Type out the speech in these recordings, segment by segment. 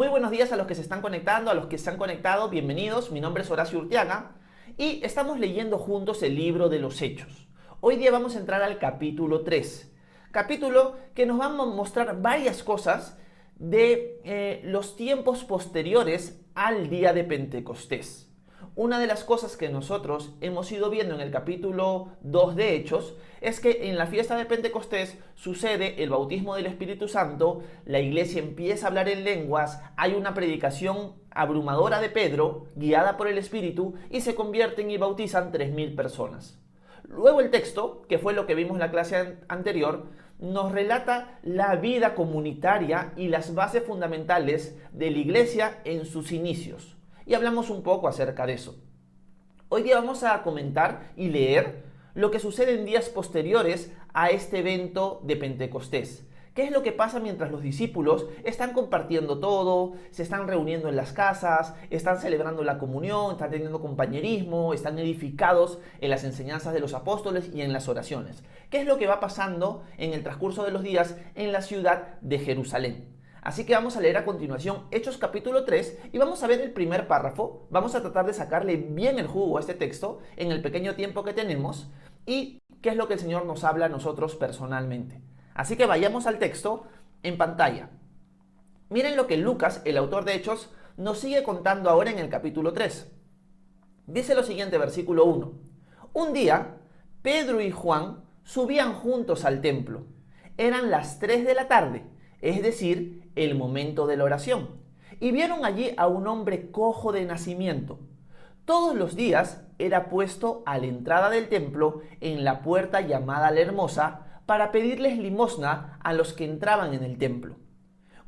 Muy buenos días a los que se están conectando, a los que se han conectado, bienvenidos. Mi nombre es Horacio Urteaga y estamos leyendo juntos el libro de los Hechos. Hoy día vamos a entrar al capítulo 3, capítulo que nos va a mostrar varias cosas de los tiempos posteriores al día de Pentecostés. Una de las cosas que nosotros hemos ido viendo en el capítulo 2 de Hechos es que en la fiesta de Pentecostés sucede el bautismo del Espíritu Santo, la iglesia empieza a hablar en lenguas, hay una predicación abrumadora de Pedro, guiada por el Espíritu, y se convierten y bautizan 3.000 personas. Luego el texto, que fue lo que vimos en la clase anterior, nos relata la vida comunitaria y las bases fundamentales de la iglesia en sus inicios. Y hablamos un poco acerca de eso. Hoy día vamos a comentar y leer lo que sucede en días posteriores a este evento de Pentecostés. ¿Qué es lo que pasa mientras los discípulos están compartiendo todo, se están reuniendo en las casas, están celebrando la comunión, están teniendo compañerismo, están edificados en las enseñanzas de los apóstoles y en las oraciones? ¿Qué es lo que va pasando en el transcurso de los días en la ciudad de Jerusalén? Así que vamos a leer a continuación Hechos capítulo 3 y vamos a ver el primer párrafo. Vamos a tratar de sacarle bien el jugo a este texto en el pequeño tiempo que tenemos y qué es lo que el Señor nos habla a nosotros personalmente. Así que vayamos al texto en pantalla. Miren lo que Lucas, el autor de Hechos, nos sigue contando ahora en el capítulo 3. Dice lo siguiente, versículo 1. Un día, Pedro y Juan subían juntos al templo. Eran las 3 de la tarde, es decir, el momento de la oración, y vieron allí a un hombre cojo de nacimiento. Todos los días era puesto a la entrada del templo en la puerta llamada la Hermosa para pedirles limosna a los que entraban en el templo.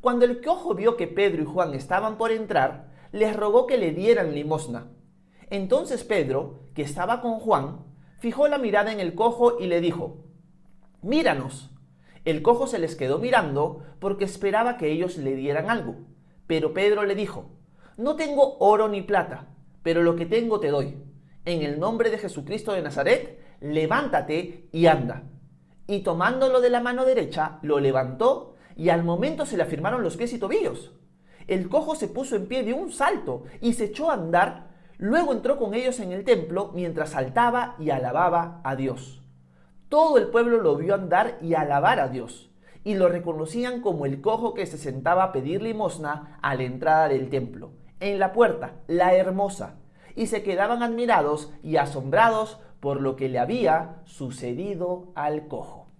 Cuando el cojo vio que Pedro y Juan estaban por entrar, les rogó que le dieran limosna. Entonces Pedro, que estaba con Juan, fijó la mirada en el cojo y le dijo: «Míranos». El cojo se les quedó mirando porque esperaba que ellos le dieran algo. Pero Pedro le dijo: «No tengo oro ni plata, pero lo que tengo te doy. En el nombre de Jesucristo de Nazaret, levántate y anda». Y tomándolo de la mano derecha, lo levantó y al momento se le afirmaron los pies y tobillos. El cojo se puso en pie de un salto y se echó a andar. Luego entró con ellos en el templo mientras saltaba y alababa a Dios. Todo el pueblo lo vio andar y alabar a Dios, y lo reconocían como el cojo que se sentaba a pedir limosna a la entrada del templo, en la puerta, la Hermosa, y se quedaban admirados y asombrados por lo que le había sucedido al cojo.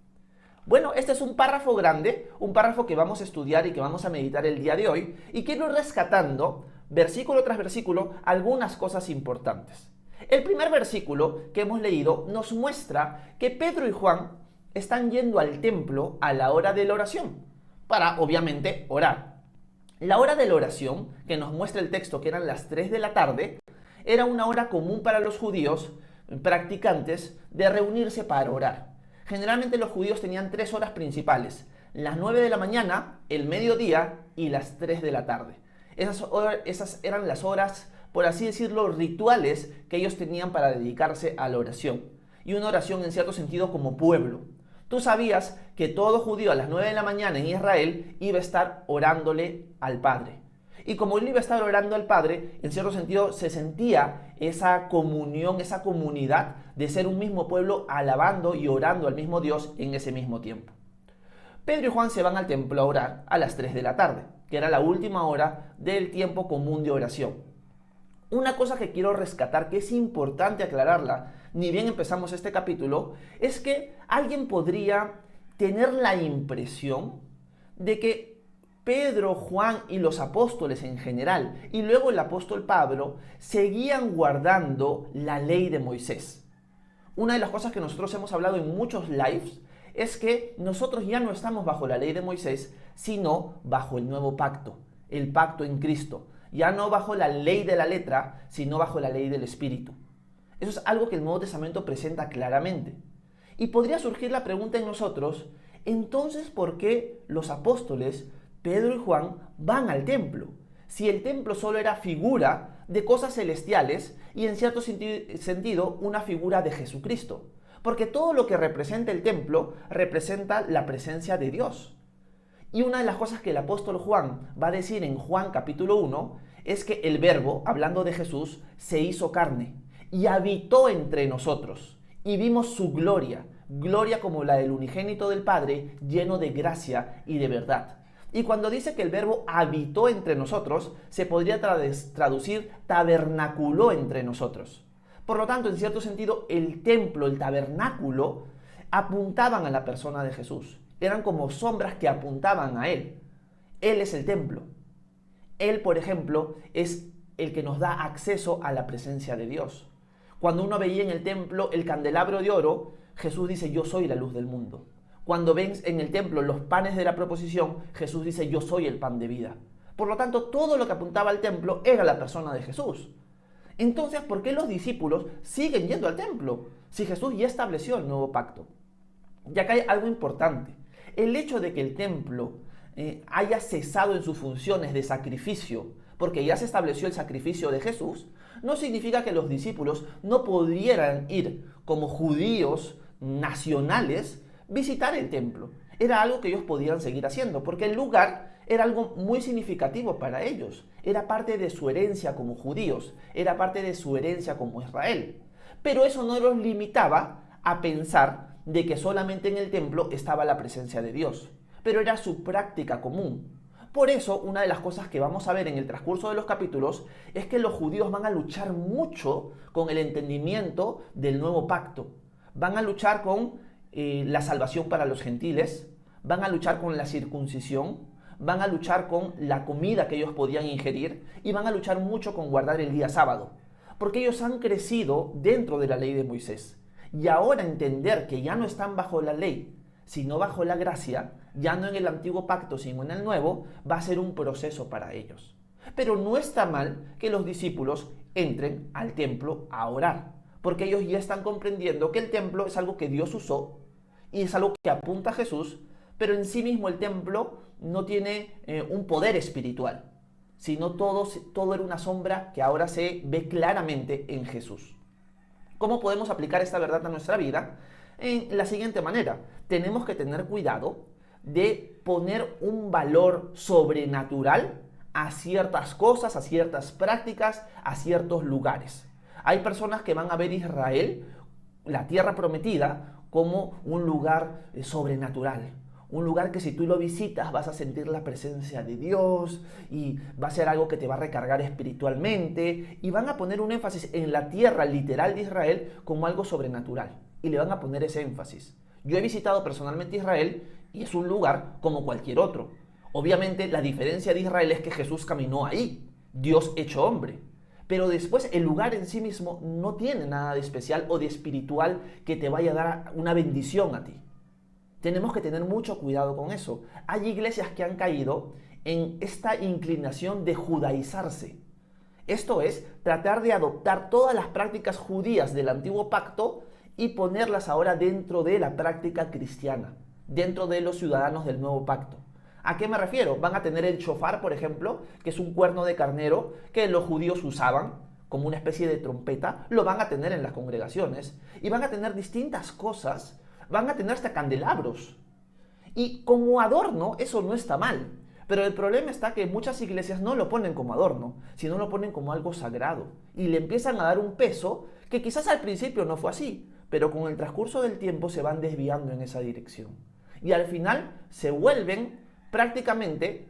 Bueno, este es un párrafo grande, un párrafo que vamos a estudiar y que vamos a meditar el día de hoy, y quiero ir rescatando, versículo tras versículo, algunas cosas importantes. El primer versículo que hemos leído nos muestra que Pedro y Juan están yendo al templo a la hora de la oración, para obviamente orar. La hora de la oración, que nos muestra el texto que eran las 3 de la tarde, era una hora común para los judíos practicantes de reunirse para orar. Generalmente los judíos tenían 3 horas principales: las 9 de la mañana, el mediodía y las 3 de la tarde. Esas eran las horas, por así decirlo, rituales que ellos tenían para dedicarse a la oración. Y una oración en cierto sentido como pueblo. Tú sabías que todo judío a las 9 de la mañana en Israel iba a estar orándole al Padre. Y como él iba a estar orando al Padre, en cierto sentido se sentía esa comunión, esa comunidad de ser un mismo pueblo alabando y orando al mismo Dios en ese mismo tiempo. Pedro y Juan se van al templo a orar a las 3 de la tarde, que era la última hora del tiempo común de oración. Una cosa que quiero rescatar, que es importante aclararla, ni bien empezamos este capítulo, es que alguien podría tener la impresión de que Pedro, Juan y los apóstoles en general, y luego el apóstol Pablo, seguían guardando la ley de Moisés. Una de las cosas que nosotros hemos hablado en muchos lives es que nosotros ya no estamos bajo la ley de Moisés, sino bajo el nuevo pacto, el pacto en Cristo. Ya no bajo la ley de la letra, sino bajo la ley del Espíritu. Eso es algo que el Nuevo Testamento presenta claramente. Y podría surgir la pregunta en nosotros: entonces, ¿por qué los apóstoles, Pedro y Juan, van al templo? Si el templo solo era figura de cosas celestiales y en cierto sentido una figura de Jesucristo. Porque todo lo que representa el templo representa la presencia de Dios. Y una de las cosas que el apóstol Juan va a decir en Juan capítulo 1 es que el Verbo, hablando de Jesús, se hizo carne y habitó entre nosotros. Y vimos su gloria, gloria como la del unigénito del Padre, lleno de gracia y de verdad. Y cuando dice que el Verbo habitó entre nosotros, se podría traducir tabernaculó entre nosotros. Por lo tanto, en cierto sentido, el templo, el tabernáculo, apuntaban a la persona de Jesús. Eran como sombras que apuntaban a Él. Él es el templo. Él, por ejemplo, es el que nos da acceso a la presencia de Dios. Cuando uno veía en el templo el candelabro de oro, Jesús dice, yo soy la luz del mundo. Cuando ven en el templo los panes de la proposición, Jesús dice, yo soy el pan de vida. Por lo tanto, todo lo que apuntaba al templo era la persona de Jesús. Entonces, ¿por qué los discípulos siguen yendo al templo si Jesús ya estableció el nuevo pacto? Ya que hay algo importante. El hecho de que el templo haya cesado en sus funciones de sacrificio, porque ya se estableció el sacrificio de Jesús, no significa que los discípulos no pudieran ir como judíos nacionales visitar el templo. Era algo que ellos podían seguir haciendo, porque el lugar era algo muy significativo para ellos. Era parte de su herencia como judíos, era parte de su herencia como Israel. Pero eso no los limitaba a pensar de que solamente en el templo estaba la presencia de Dios, pero era su práctica común. Por eso, una de las cosas que vamos a ver en el transcurso de los capítulos es que los judíos van a luchar mucho con el entendimiento del nuevo pacto. Van a luchar con la salvación para los gentiles, van a luchar con la circuncisión, van a luchar con la comida que ellos podían ingerir y van a luchar mucho con guardar el día sábado, porque ellos han crecido dentro de la ley de Moisés. Y ahora entender que ya no están bajo la ley, sino bajo la gracia, ya no en el antiguo pacto, sino en el nuevo, va a ser un proceso para ellos. Pero no está mal que los discípulos entren al templo a orar, porque ellos ya están comprendiendo que el templo es algo que Dios usó y es algo que apunta a Jesús, pero en sí mismo el templo no tiene un poder espiritual, sino todo era una sombra que ahora se ve claramente en Jesús. ¿Cómo podemos aplicar esta verdad a nuestra vida? En la siguiente manera, tenemos que tener cuidado de poner un valor sobrenatural a ciertas cosas, a ciertas prácticas, a ciertos lugares. Hay personas que van a ver Israel, la tierra prometida, como un lugar sobrenatural. Un lugar que si tú lo visitas vas a sentir la presencia de Dios y va a ser algo que te va a recargar espiritualmente, y van a poner un énfasis en la tierra literal de Israel como algo sobrenatural y le van a poner ese énfasis. Yo he visitado personalmente Israel y es un lugar como cualquier otro. Obviamente la diferencia de Israel es que Jesús caminó ahí, Dios hecho hombre. Pero después el lugar en sí mismo no tiene nada de especial o de espiritual que te vaya a dar una bendición a ti. Tenemos que tener mucho cuidado con eso. Hay iglesias que han caído en esta inclinación de judaizarse. Esto es, tratar de adoptar todas las prácticas judías del antiguo pacto y ponerlas ahora dentro de la práctica cristiana, dentro de los ciudadanos del nuevo pacto. ¿A qué me refiero? Van a tener el shofar, por ejemplo, que es un cuerno de carnero que los judíos usaban como una especie de trompeta, lo van a tener en las congregaciones y van a tener distintas cosas. Van a tener hasta candelabros. Y como adorno, eso no está mal. Pero el problema está que muchas iglesias no lo ponen como adorno, sino lo ponen como algo sagrado. Y le empiezan a dar un peso que quizás al principio no fue así, pero con el transcurso del tiempo se van desviando en esa dirección. Y al final se vuelven prácticamente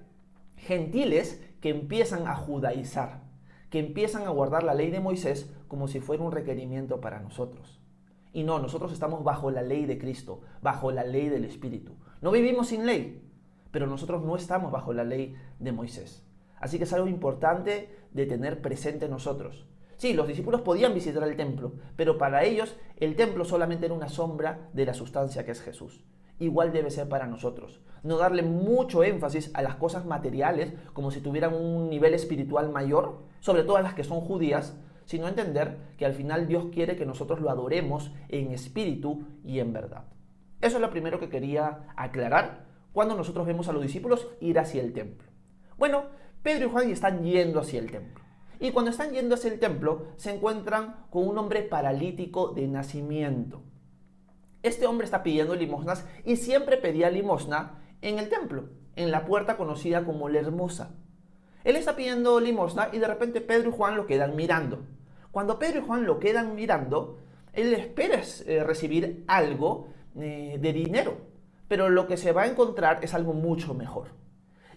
gentiles que empiezan a judaizar, que empiezan a guardar la ley de Moisés como si fuera un requerimiento para nosotros. Y no, nosotros estamos bajo la ley de Cristo, bajo la ley del Espíritu. No vivimos sin ley, pero nosotros no estamos bajo la ley de Moisés. Así que es algo importante de tener presente nosotros. Sí, los discípulos podían visitar el templo, pero para ellos el templo solamente era una sombra de la sustancia que es Jesús. Igual debe ser para nosotros. No darle mucho énfasis a las cosas materiales como si tuvieran un nivel espiritual mayor, sobre todo a las que son judías, sino entender que al final Dios quiere que nosotros lo adoremos en espíritu y en verdad. Eso es lo primero que quería aclarar cuando nosotros vemos a los discípulos ir hacia el templo. Bueno, Pedro y Juan están yendo hacia el templo. Y cuando están yendo hacia el templo, se encuentran con un hombre paralítico de nacimiento. Este hombre está pidiendo limosnas y siempre pedía limosna en el templo. en la puerta conocida como la Hermosa. Él está pidiendo limosna y de repente Pedro y Juan lo quedan mirando. Cuando Pedro y Juan lo quedan mirando, él espera recibir algo de dinero, pero lo que se va a encontrar es algo mucho mejor.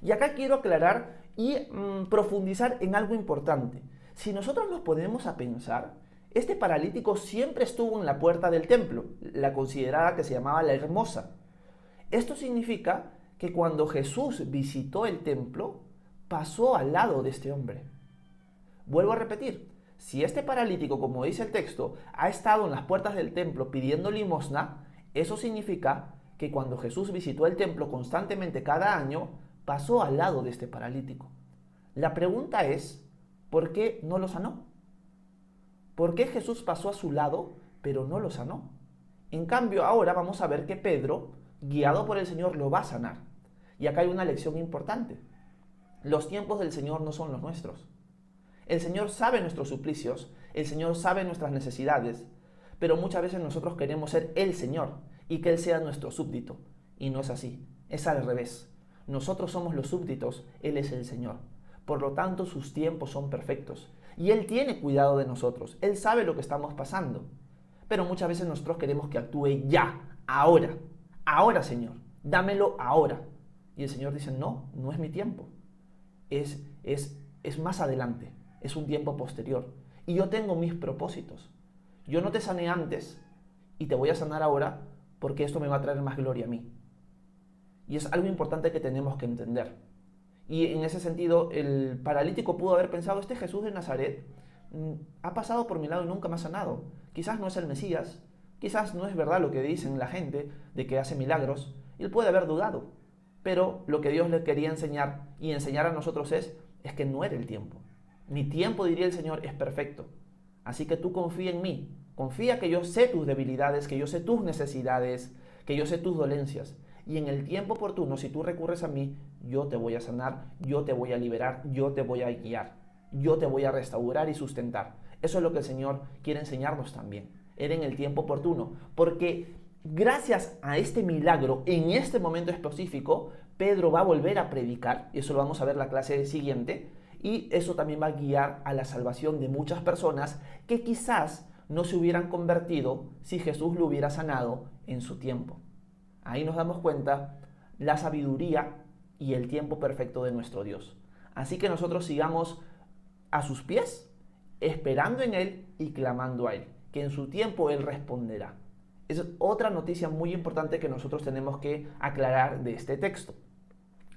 Y acá quiero aclarar y profundizar en algo importante. Si nosotros nos ponemos a pensar, este paralítico siempre estuvo en la puerta del templo, la considerada que se llamaba la Hermosa. Esto significa que cuando Jesús visitó el templo, pasó al lado de este hombre. Vuelvo a repetir, si este paralítico, como dice el texto, ha estado en las puertas del templo pidiendo limosna, eso significa que cuando Jesús visitó el templo constantemente cada año, pasó al lado de este paralítico. La pregunta es, ¿por qué no lo sanó? ¿Por qué Jesús pasó a su lado, pero no lo sanó? En cambio, ahora vamos a ver que Pedro, guiado por el Señor, lo va a sanar. Y acá hay una lección importante. Los tiempos del Señor no son los nuestros. El Señor sabe nuestros suplicios, el Señor sabe nuestras necesidades, pero muchas veces nosotros queremos ser el Señor y que Él sea nuestro súbdito. Y no es así, es al revés. Nosotros somos los súbditos, Él es el Señor. Por lo tanto, sus tiempos son perfectos. Y Él tiene cuidado de nosotros, Él sabe lo que estamos pasando. Pero muchas veces nosotros queremos que actúe ya, ahora. Ahora, Señor, dámelo ahora. Y el Señor dice, no, no es mi tiempo. Es más adelante, es un tiempo posterior. Y yo tengo mis propósitos. Yo no te sané antes y te voy a sanar ahora porque esto me va a traer más gloria a mí. Y es algo importante que tenemos que entender. Y en ese sentido, el paralítico pudo haber pensado, este Jesús de Nazaret ha pasado por mi lado y nunca me ha sanado. Quizás no es el Mesías, quizás no es verdad lo que dicen la gente de que hace milagros. Y él puede haber dudado. Pero lo que Dios le quería enseñar y enseñar a nosotros es que no era el tiempo. Mi tiempo, diría el Señor, es perfecto. Así que tú confía en mí. Confía que yo sé tus debilidades, que yo sé tus necesidades, que yo sé tus dolencias. Y en el tiempo oportuno, si tú recurres a mí, yo te voy a sanar, yo te voy a liberar, yo te voy a guiar, yo te voy a restaurar y sustentar. Eso es lo que el Señor quiere enseñarnos también. Era en el tiempo oportuno. Porque gracias a este milagro, en este momento específico, Pedro va a volver a predicar, y eso lo vamos a ver en la clase siguiente, y eso también va a guiar a la salvación de muchas personas que quizás no se hubieran convertido si Jesús lo hubiera sanado en su tiempo. Ahí nos damos cuenta la sabiduría y el tiempo perfecto de nuestro Dios. Así que nosotros sigamos a sus pies, esperando en Él y clamando a Él, que en su tiempo Él responderá. Esa es otra noticia muy importante que nosotros tenemos que aclarar de este texto.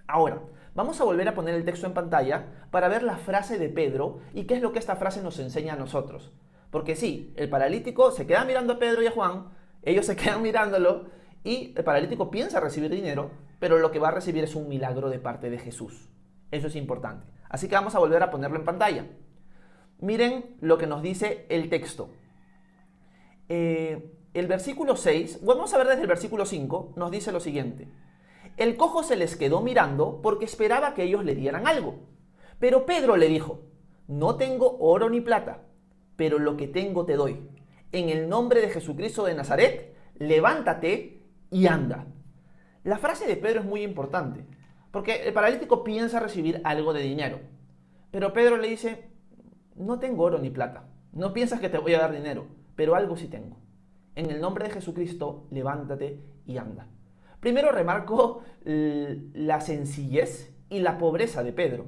Ahora, vamos a volver a poner el texto en pantalla para ver la frase de Pedro y qué es lo que esta frase nos enseña a nosotros. Porque sí, el paralítico se queda mirando a Pedro y a Juan, ellos se quedan mirándolo y el paralítico piensa recibir dinero, pero lo que va a recibir es un milagro de parte de Jesús. Eso es importante. Así que vamos a volver a ponerlo en pantalla. Miren lo que nos dice el texto. El versículo 6, vamos a ver desde el versículo 5, nos dice lo siguiente. El cojo se les quedó mirando porque esperaba que ellos le dieran algo. Pero Pedro le dijo, no tengo oro ni plata, pero lo que tengo te doy. En el nombre de Jesucristo de Nazaret, levántate y anda. La frase de Pedro es muy importante, porque el paralítico piensa recibir algo de dinero. Pero Pedro le dice, no tengo oro ni plata, no piensas que te voy a dar dinero, pero algo sí tengo. En el nombre de Jesucristo, levántate y anda. Primero remarco la sencillez y la pobreza de Pedro.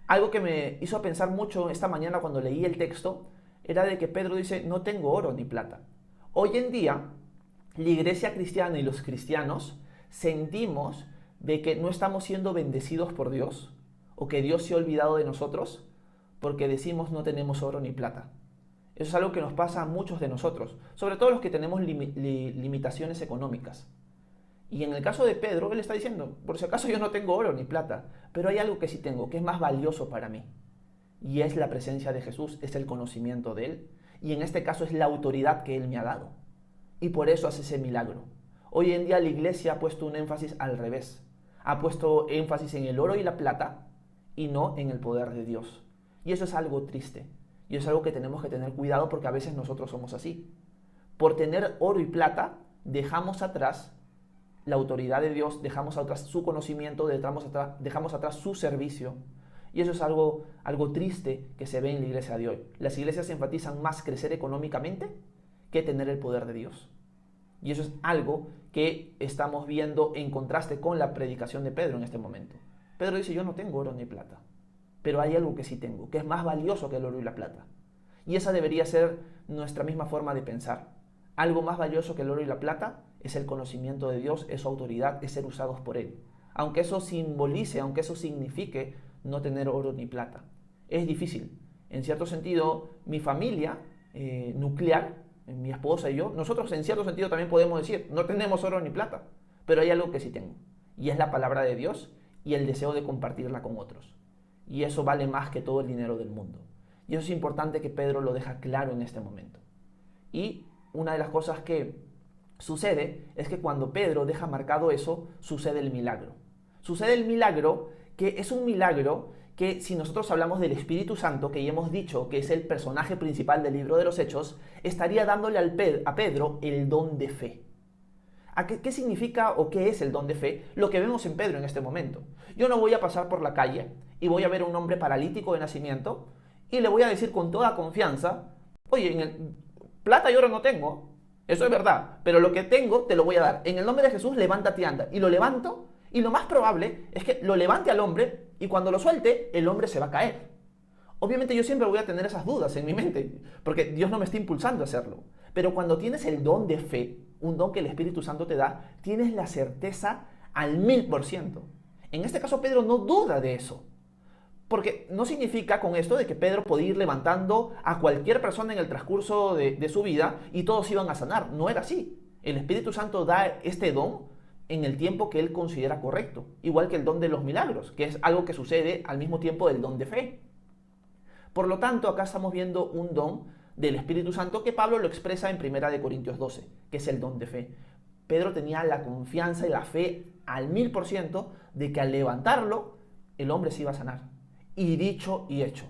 Algo que me hizo pensar mucho esta mañana cuando leí el texto era de que Pedro dice, no tengo oro ni plata. Hoy en día, la iglesia cristiana y los cristianos sentimos de que no estamos siendo bendecidos por Dios o que Dios se ha olvidado de nosotros porque decimos no tenemos oro ni plata. Eso es algo que nos pasa a muchos de nosotros, sobre todo los que tenemos limitaciones económicas. Y en el caso de Pedro, él está diciendo, por si acaso yo no tengo oro ni plata, pero hay algo que sí tengo, que es más valioso para mí. Y es la presencia de Jesús, es el conocimiento de Él. Y en este caso es la autoridad que Él me ha dado. Y por eso hace ese milagro. Hoy en día la iglesia ha puesto un énfasis al revés. Ha puesto énfasis en el oro y la plata y no en el poder de Dios. Y eso es algo triste. Y es algo que tenemos que tener cuidado porque a veces nosotros somos así. Por tener oro y plata, dejamos atrás la autoridad de Dios, dejamos atrás su conocimiento, dejamos atrás su servicio. Y eso es algo triste que se ve en la iglesia de hoy. Las iglesias enfatizan más crecer económicamente que tener el poder de Dios. Y eso es algo que estamos viendo en contraste con la predicación de Pedro en este momento. Pedro dice, yo no tengo oro ni plata, pero hay algo que sí tengo, que es más valioso que el oro y la plata. Y esa debería ser nuestra misma forma de pensar. Algo más valioso que el oro y la plata es el conocimiento de Dios, es su autoridad, es ser usados por Él. Aunque eso simbolice, aunque eso signifique no tener oro ni plata. Es difícil. En cierto sentido, mi familia nuclear, mi esposa y yo, nosotros en cierto sentido también podemos decir, no tenemos oro ni plata, pero hay algo que sí tengo. Y es la palabra de Dios y el deseo de compartirla con otros. Y eso vale más que todo el dinero del mundo. Y eso es importante que Pedro lo deja claro en este momento. Y una de las cosas que sucede es que cuando Pedro deja marcado eso, sucede el milagro. Sucede el milagro que es un milagro que si nosotros hablamos del Espíritu Santo, que ya hemos dicho que es el personaje principal del libro de los Hechos, estaría dándole a Pedro el don de fe. ¿Qué significa o qué es el don de fe? Lo que vemos en Pedro en este momento. Yo no voy a pasar por la calle y voy a ver a un hombre paralítico de nacimiento y le voy a decir con toda confianza, oye, plata y oro no tengo, eso es verdad, pero lo que tengo te lo voy a dar. En el nombre de Jesús, levántate y anda. Y lo levanto, y lo más probable es que lo levante al hombre y cuando lo suelte, el hombre se va a caer. Obviamente yo siempre voy a tener esas dudas en mi mente, porque Dios no me está impulsando a hacerlo. Pero cuando tienes el don de fe, un don que el Espíritu Santo te da, tienes la certeza al 1000%. En este caso Pedro no duda de eso. Porque no significa con esto de que Pedro podía ir levantando a cualquier persona en el transcurso de su vida y todos iban a sanar. No era así. El Espíritu Santo da este don en el tiempo que él considera correcto. Igual que el don de los milagros, que es algo que sucede al mismo tiempo del don de fe. Por lo tanto, acá estamos viendo un don del Espíritu Santo que Pablo lo expresa en 1 Corintios 12, que es el don de fe. Pedro tenía la confianza y la fe al 1000% de que al levantarlo, el hombre se iba a sanar. Y dicho y hecho,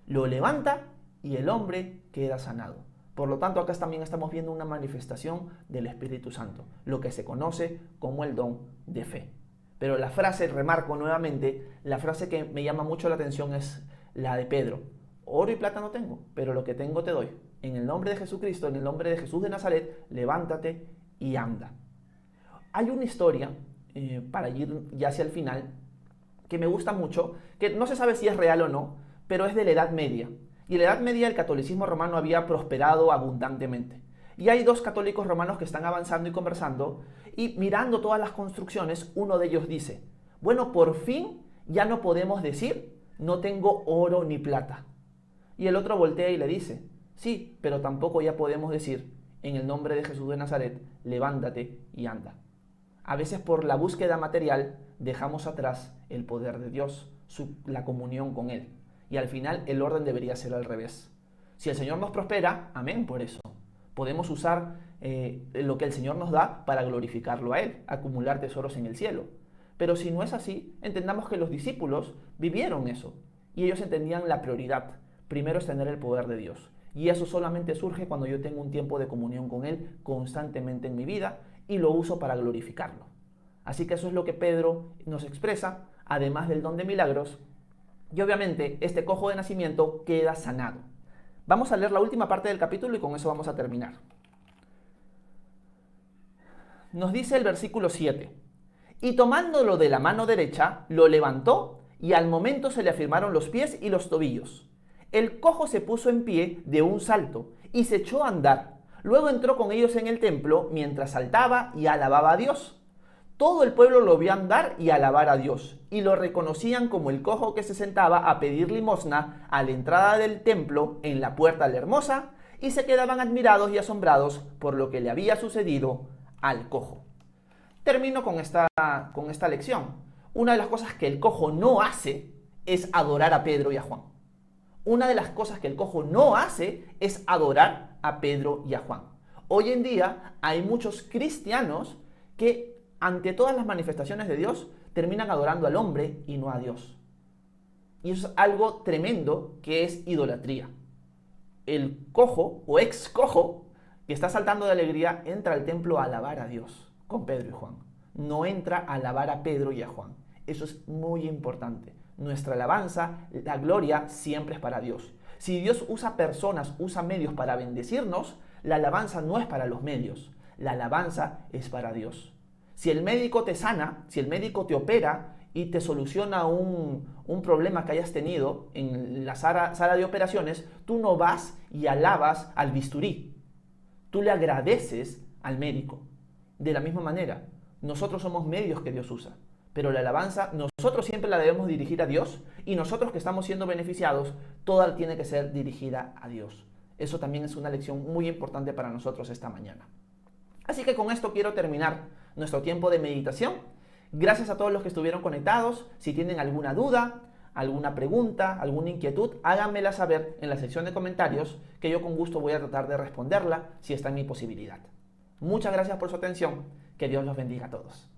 lo levanta y el hombre queda sanado. Por lo tanto, acá también estamos viendo una manifestación del Espíritu Santo, lo que se conoce como el don de fe. Pero la frase, remarco nuevamente, la frase que me llama mucho la atención es la de Pedro. Oro y plata no tengo, pero lo que tengo te doy. En el nombre de Jesucristo, en el nombre de Jesús de Nazaret, levántate y anda. Hay una historia, para ir ya hacia el final, que me gusta mucho, que no se sabe si es real o no, pero es de la Edad Media. Y en la Edad Media el catolicismo romano había prosperado abundantemente. Y hay dos católicos romanos que están avanzando y conversando, y mirando todas las construcciones, uno de ellos dice, bueno, por fin ya no podemos decir, no tengo oro ni plata. Y el otro voltea y le dice, sí, pero tampoco ya podemos decir, en el nombre de Jesús de Nazaret, levántate y anda. A veces por la búsqueda material dejamos atrás el poder de Dios, la comunión con Él. Y al final el orden debería ser al revés. Si el Señor nos prospera, amén por eso. Podemos usar lo que el Señor nos da para glorificarlo a Él, acumular tesoros en el cielo. Pero si no es así, entendamos que los discípulos vivieron eso. Y ellos entendían la prioridad. Primero es tener el poder de Dios. Y eso solamente surge cuando yo tengo un tiempo de comunión con Él constantemente en mi vida y lo uso para glorificarlo. Así que eso es lo que Pedro nos expresa, además del don de milagros. Y obviamente este cojo de nacimiento queda sanado. Vamos a leer la última parte del capítulo y con eso vamos a terminar. Nos dice el versículo 7. Y tomándolo de la mano derecha, lo levantó y al momento se le afirmaron los pies y los tobillos. El cojo se puso en pie de un salto y se echó a andar. Luego entró con ellos en el templo mientras saltaba y alababa a Dios. Todo el pueblo lo vio andar y alabar a Dios, y lo reconocían como el cojo que se sentaba a pedir limosna a la entrada del templo en la puerta la hermosa, y se quedaban admirados y asombrados por lo que le había sucedido al cojo. Termino con esta lección. Una de las cosas que el cojo no hace es adorar a Pedro y a Juan. Una de las cosas que el cojo no hace es adorar a Pedro y a Juan. Hoy en día hay muchos cristianos que ante todas las manifestaciones de Dios terminan adorando al hombre y no a Dios. Y eso es algo tremendo que es idolatría. El cojo o ex cojo que está saltando de alegría entra al templo a alabar a Dios con Pedro y Juan. no entra a alabar a Pedro y a Juan. Eso es muy importante. Nuestra alabanza, la gloria, siempre es para Dios. Si Dios usa personas, usa medios para bendecirnos, la alabanza no es para los medios. La alabanza es para Dios. Si el médico te sana, si el médico te opera y te soluciona un problema que hayas tenido en la sala de operaciones, tú no vas y alabas al bisturí. Tú le agradeces al médico. De la misma manera, nosotros somos medios que Dios usa. Pero la alabanza, nosotros siempre la debemos dirigir a Dios, y nosotros que estamos siendo beneficiados, toda tiene que ser dirigida a Dios. Eso también es una lección muy importante para nosotros esta mañana. Así que con esto quiero terminar nuestro tiempo de meditación. Gracias a todos los que estuvieron conectados. Si tienen alguna duda, alguna pregunta, alguna inquietud, háganmela saber en la sección de comentarios, que yo con gusto voy a tratar de responderla si está en mi posibilidad. Muchas gracias por su atención. Que Dios los bendiga a todos.